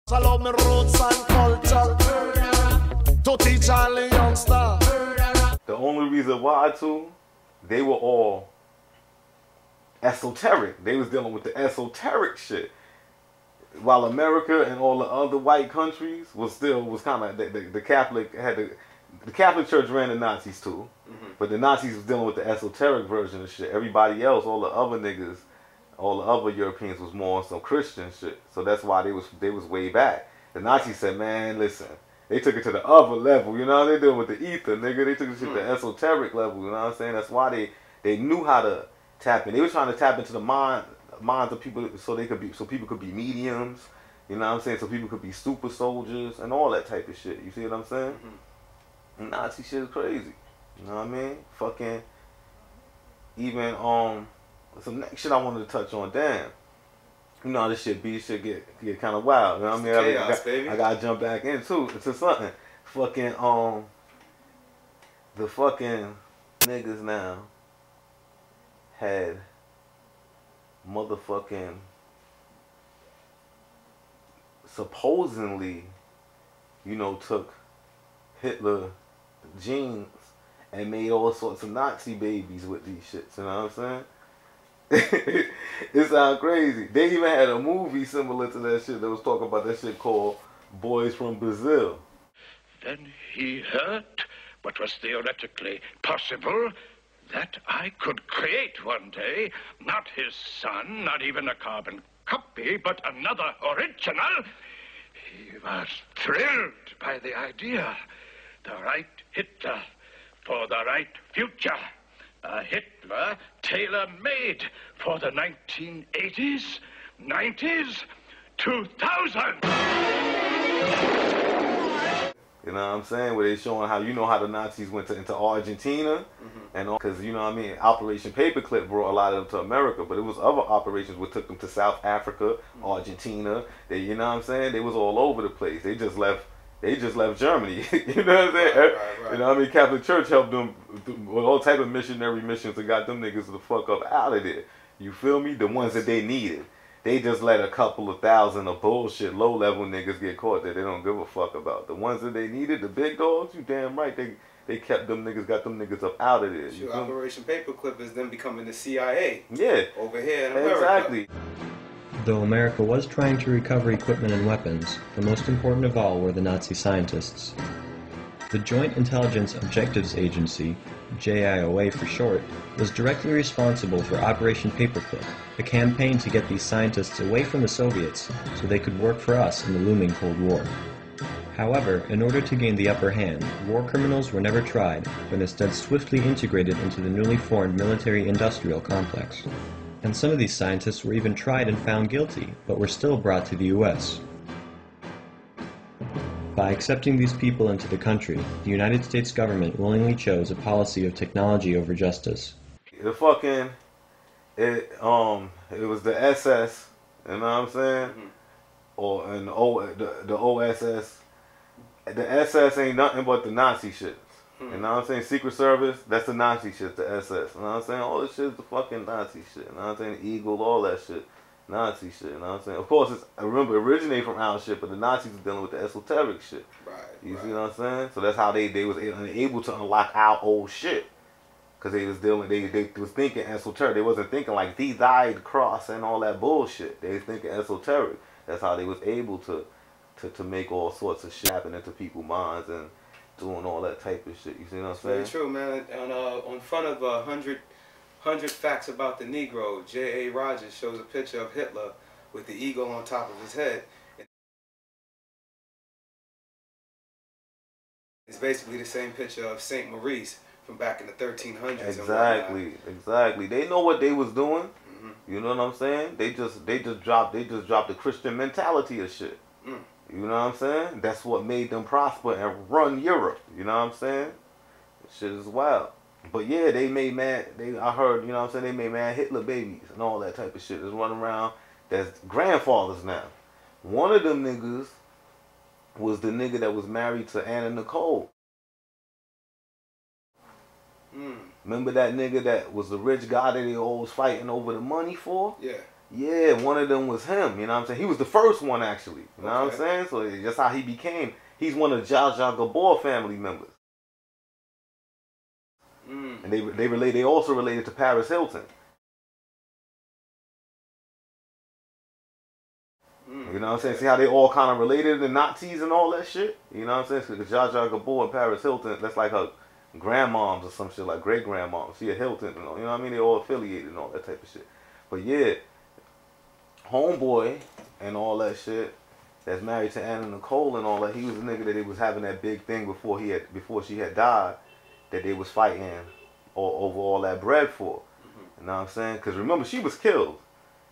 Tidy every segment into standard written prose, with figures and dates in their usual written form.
Allow me roots and culture to teach all the youngsters. The only reason why, too, they were all esoteric. They was dealing with the esoteric shit. While America and all the other white countries was kind of the Catholic the Catholic Church ran the Nazis too, but the Nazis was dealing with the esoteric version of shit. Everybody else, all the other niggas, all the other Europeans was more on some Christian shit. So that's why they was way back. The Nazis said, man, listen, they took it to the other level. You know, they dealing with the ether, nigga. They took it to the esoteric level. You know what I'm saying? That's why they knew how to tap in. They was trying to tap into the minds of people so people could be mediums. You know what I'm saying? So people could be super soldiers and all that type of shit. You see what I'm saying? Nazi shit is crazy. You know what I mean? Fucking even some next shit I wanted to touch on. Damn. You know how this shit be, shit get kind of wild. You know what I mean? Chaos, I gotta jump back into something. Fucking the fucking niggas now had motherfucking supposedly, you know, took Hitler genes and made all sorts of Nazi babies with these shits. You know what I'm saying? It sounds crazy. They even had a movie similar to that shit that was talking about that shit called Boys from Brazil. Then he heard what was theoretically possible, that I could create one day, not his son, not even a carbon copy, but another original. He was thrilled by the idea. The right Hitler for the right future. A Hitler tailor-made for the 1980s, 90s, 2000s. You know what I'm saying? Where they showing how, you know, how the Nazis went into Argentina and all, because, you know what I mean, Operation Paperclip brought a lot of them to America, but it was other operations which took them to South Africa, Argentina. They, you know what I'm saying? They was all over the place. They just left Germany. You know what I'm saying? Right. You know what I mean? Catholic Church helped them with all type of missionary missions and got them niggas the fuck up out of there. You feel me? The ones that they needed. They just let a couple of thousand of bullshit low-level niggas get caught that they don't give a fuck about. The ones that they needed, the big dogs, you damn right, they kept them niggas, got them niggas up out of there. Sure, Operation Paperclip is them becoming the CIA. Yeah. Over here in America. Exactly. Though America was trying to recover equipment and weapons, the most important of all were the Nazi scientists. The Joint Intelligence Objectives Agency, JIOA for short, was directly responsible for Operation Paperclip, a campaign to get these scientists away from the Soviets so they could work for us in the looming Cold War. However, in order to gain the upper hand, war criminals were never tried, but instead swiftly integrated into the newly formed military-industrial complex. And some of these scientists were even tried and found guilty, but were still brought to the US. By accepting these people into the country, the United States government willingly chose a policy of technology over justice. The fucking, it was the SS, you know what I'm saying? Or the OSS. The SS ain't nothing but the Nazi shit. You know what I'm saying? Secret Service, that's the Nazi shit, the SS. You know what I'm saying? All this shit is the fucking Nazi shit. You know what I'm saying? The Eagle, all that shit. Nazi shit, you know what I'm saying? Of course, I remember it originated from our shit, but the Nazis were dealing with the esoteric shit. Right. You see what I'm saying? So that's how they was able to unlock our old shit. Because they was they was thinking esoteric. They wasn't thinking like these died cross and all that bullshit. They was thinking esoteric. That's how they was able to make all sorts of shit happen into people's minds and doing all that type of shit. You see what I'm saying? Very true, man. On front of 100 Facts About the Negro, J.A. Rogers shows a picture of Hitler with the eagle on top of his head. It's basically the same picture of Saint Maurice from back in the 1300s. Exactly. They know what they was doing. You know what I'm saying? They just dropped the Christian mentality of shit. You know what I'm saying? That's what made them prosper and run Europe. You know what I'm saying? Shit is wild. But yeah, they made mad. I heard, you know what I'm saying? They made mad Hitler babies and all that type of shit. That's running around. That's grandfathers now. One of them niggas was the nigga that was married to Anna Nicole. Remember that nigga that was the rich guy that they always fighting over the money for? Yeah. Yeah, one of them was him. You know what I'm saying? He was the first one actually. You know what I'm saying? So just how he became. He's one of Zsa Zsa Gabor family members. And they also related to Paris Hilton. You know what I'm saying? See how they all kind of related, the Nazis and all that shit? You know what I'm saying? Because Zsa Zsa Gabor and Paris Hilton, that's like her grandmoms or some shit, like great grandmoms. She a Hilton, you know what I mean? They all affiliated and all that type of shit. But yeah, homeboy and all that shit that's married to Anna Nicole and all that, he was the nigga that they was having that big thing before she had died, that they was fighting over all that bread for. You know what I'm saying? Because remember, she was killed.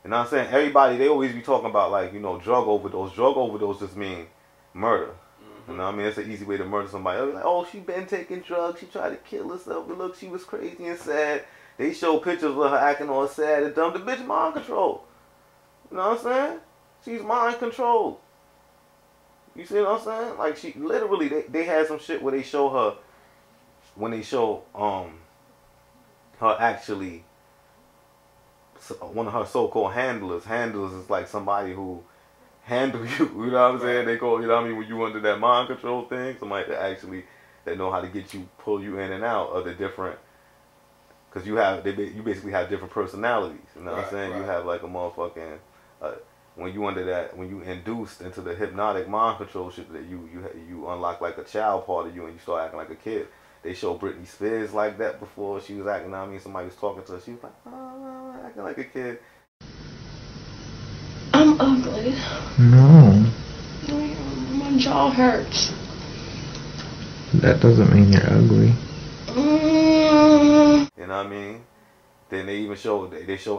You know what I'm saying? Everybody, they always be talking about, like, you know, drug overdose. Drug overdose just mean murder. You know what I mean? It's an easy way to murder somebody. They're like, oh, she been taking drugs. She tried to kill herself. But look, she was crazy and sad. They show pictures of her acting all sad and dumb. The bitch mind control. You know what I'm saying? She's mind controlled. You see what I'm saying? Like, she literally, they had some shit where they show her, when they show her actually, one of her so-called handlers. Handlers is like somebody who handle you. You know what I'm saying? They call, you know what I mean, when you under that mind control thing, somebody that know how to get you, pull you in and out of the different, because you basically have different personalities. You know what I'm saying? You have like a motherfucking, when you induced into the hypnotic mind control shit, that you unlock like a child part of you and you start acting like a kid. They showed Britney Spears like that before. She was acting, I mean, somebody was talking to her. She was like, oh, acting like a kid. I'm ugly. No. My jaw hurts. That doesn't mean you're ugly. You know what I mean? Then they even show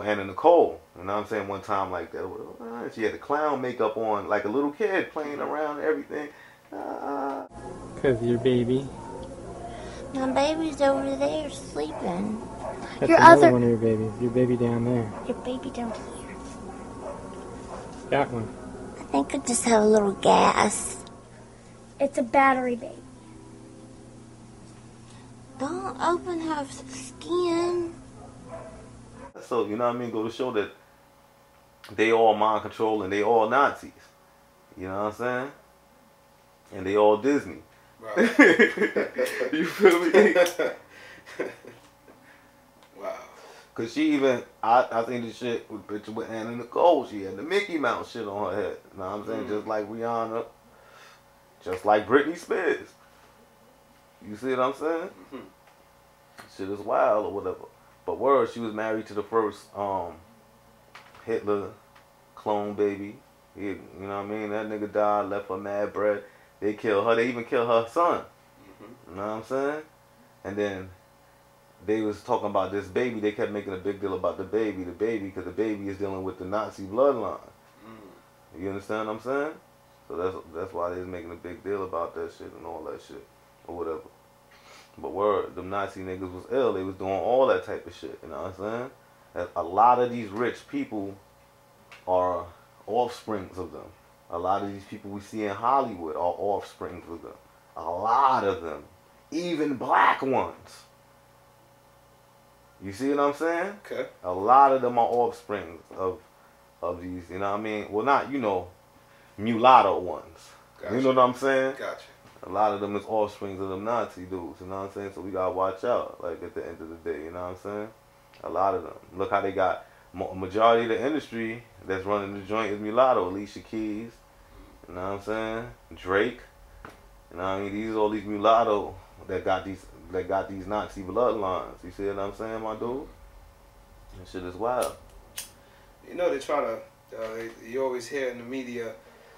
Anna Nicole. You know what I'm saying? One time like that. She had the clown makeup on like a little kid playing around and everything. Because your baby. My baby's over there sleeping. That's another one of your babies. Your baby down there. Your baby down here. That one. I think I just have a little gas. It's a battery baby. Don't open her skin. So, you know what I mean? Go to show that they all mind control and they all Nazis. You know what I'm saying? And they all Disney. Right. You feel me? Wow. Cause she even, I think the shit with picture with Anna Nicole, she had the Mickey Mouse shit on her head. You know what I'm saying? Just like Rihanna, just like Britney Spears. You see what I'm saying? Shit is wild or whatever. But word, she was married to the first Hitler clone baby. You know what I mean? That nigga died, left her mad bread. They killed her. They even killed her son. You know what I'm saying? And then they was talking about this baby. They kept making a big deal about the baby, because the baby is dealing with the Nazi bloodline. You understand what I'm saying? So that's why they was making a big deal about that shit and all that shit or whatever. But word, them Nazi niggas was ill. They was doing all that type of shit. You know what I'm saying? A lot of these rich people are offsprings of them. A lot of these people we see in Hollywood are offsprings of them. A lot of them. Even black ones. You see what I'm saying? Okay. A lot of them are offsprings of these, you know what I mean? Well, not, you know, mulatto ones. Gotcha. You know what I'm saying? Gotcha. A lot of them is offsprings of them Nazi dudes, you know what I'm saying? So we gotta watch out, like, at the end of the day, you know what I'm saying? A lot of them. Look how they got, majority of the industry that's running the joint is mulatto. Alicia Keys, you know what I'm saying? Drake, you know what I mean? These are all these mulatto that got these Nazi bloodlines. You see what I'm saying, my dude? That shit is wild. You know, they're trying to, you always hear in the media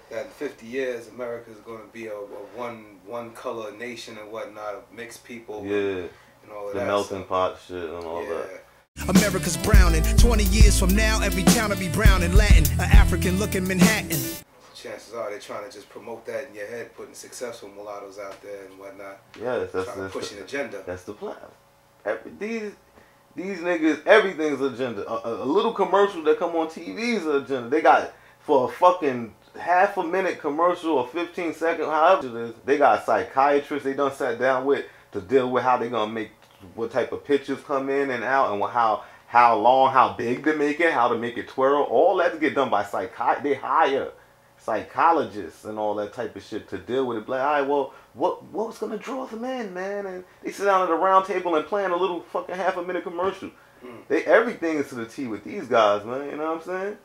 that in 50 years America is going to be a one color nation and whatnot, of mixed people. Yeah. And all of the that melting stuff. pot shit and all that. America's browning. 20 years from now, every town will be brown and Latin. An African looking Manhattan. Chances are they're trying to just promote that in your head, putting successful mulattoes out there and whatnot. Yes, that's push an agenda. That's the plan. These niggas, everything's agenda. A little commercial that come on TV is an agenda. They got, for a fucking half a minute commercial or 15 second, however it is, they got psychiatrists they done sat down with to deal with how they gonna make, what type of pictures come in and out, and how long, how big to make it, how to make it twirl. All that to get done by they hire psychologists and all that type of shit to deal with it. Like, all right, well, what's gonna draw them in, man? And they sit down at a round table and plan a little fucking half-a-minute commercial. Everything is to the T with these guys, man. You know what I'm saying?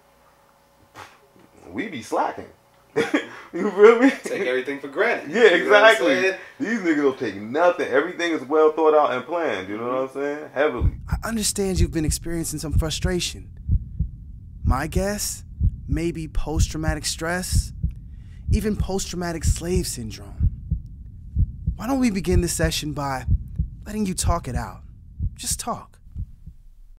We be slacking. You feel me? Take everything for granted. Yeah, exactly. You know these niggas don't take nothing. Everything is well thought out and planned. You know what I'm saying? Heavily. I understand you've been experiencing some frustration. My guess, maybe post-traumatic stress, even post-traumatic slave syndrome. Why don't we begin this session by letting you talk it out? Just talk.